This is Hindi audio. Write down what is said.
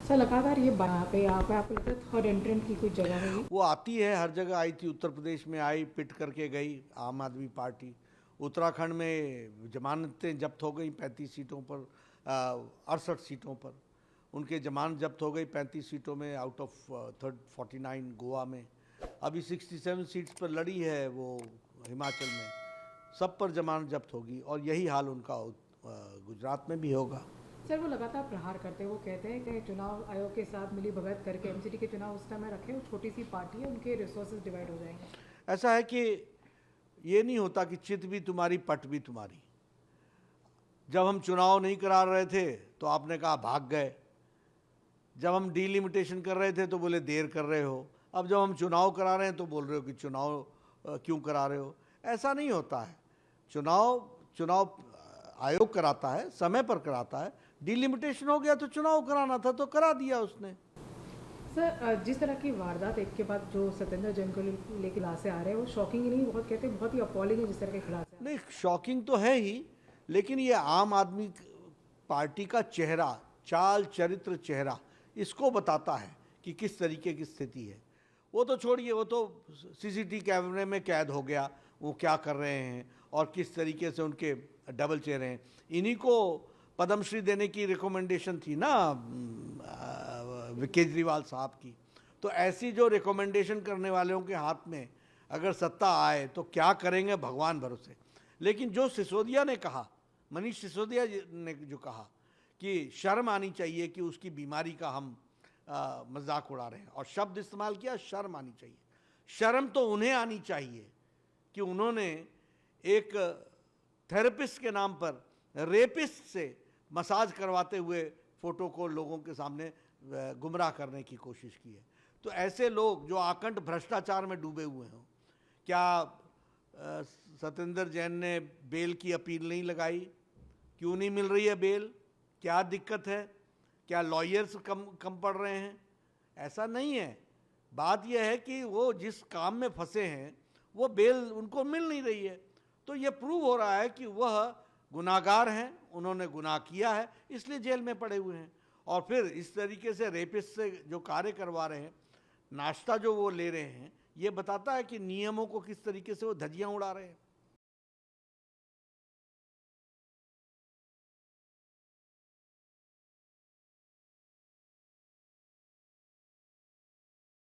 सर लगातार ये यहाँ पे आपको लगता है थर्ड एंट्रेंट की कुछ जगह है? वो आती है, हर जगह आई थी। उत्तर प्रदेश में आई, पिट करके गई आम आदमी पार्टी। उत्तराखंड में जमानतें जब्त हो गई 35 सीटों पर, 68 सीटों पर उनके जमानत जब्त हो गई 35 सीटों में आउट ऑफ 49। गोवा में अभी 67 सीट्स पर लड़ी है वो, हिमाचल में सब पर जमानत जब्त होगी और यही हाल उनका गुजरात में भी होगा। सर वो लगातार प्रहार करते हैं, वो कहते हैं कि चुनाव आयोग के साथ मिली भगत करके एमसीडी के चुनाव उस समय रखे, वो छोटी सी पार्टी है, उनके रिसोर्सेज डिवाइड हो जाएंगे। ऐसा है कि ये नहीं होता कि चित भी तुम्हारी पट भी तुम्हारी। जब हम चुनाव नहीं करा रहे थे तो आपने कहा भाग गए, जब हम डिलिमिटेशन कर रहे थे तो बोले देर कर रहे हो, अब जब हम चुनाव करा रहे हैं तो बोल रहे हो कि चुनाव क्यों करा रहे हो। ऐसा नहीं होता है। चुनाव आयोग कराता है, समय पर कराता है। डिलिमिटेशन हो गया तो चुनाव कराना था तो करा दिया उसने। सर जिस तरह की वारदात एक के बाद जो सत्येंद्र जैन को लेके खिलासे आ रहे हैं, वो शॉकिंग ही नहीं, बहुत कहते हैं बहुत ही अपॉलिंग है जिस तरह के खिलासे। नहीं, शॉकिंग तो है ही, लेकिन ये आम आदमी पार्टी का चेहरा, चाल चरित्र चेहरा इसको बताता है कि किस तरीके की स्थिति है। वो तो छोड़िए, वो तो सीसीटीवी कैमरे में कैद हो गया वो क्या कर रहे हैं और किस तरीके से उनके डबल चेहरे हैं। इन्हीं को पद्मश्री देने की रिकमेंडेशन थी ना केजरीवाल साहब की। तो ऐसी जो रिकमेंडेशन करने वालों के हाथ में अगर सत्ता आए तो क्या करेंगे भगवान भरोसे। लेकिन जो सिसोदिया ने कहा, मनीष सिसोदिया ने जो कहा कि शर्म आनी चाहिए कि उसकी बीमारी का हम मजाक उड़ा रहे हैं, और शब्द इस्तेमाल किया शर्म आनी चाहिए। शर्म तो उन्हें आनी चाहिए कि उन्होंने एक थेरेपिस्ट के नाम पर रेपिस्ट से मसाज करवाते हुए फोटो को लोगों के सामने गुमराह करने की कोशिश की है। तो ऐसे लोग जो आकंठ भ्रष्टाचार में डूबे हुए हों, क्या सत्येंद्र जैन ने बेल की अपील नहीं लगाई? क्यों नहीं मिल रही है बेल? क्या दिक्कत है? क्या लॉयर्स कम पड़ रहे हैं? ऐसा नहीं है। बात यह है कि वो जिस काम में फंसे हैं वो बेल उनको मिल नहीं रही है। तो ये प्रूव हो रहा है कि वह गुनाहगार हैं, उन्होंने गुनाह किया है, इसलिए जेल में पड़े हुए हैं। और फिर इस तरीके से रेपिस्ट से जो कार्य करवा रहे हैं, नाश्ता जो वो ले रहे हैं, ये बताता है कि नियमों को किस तरीके से वो धज्जियां उड़ा रहे हैं।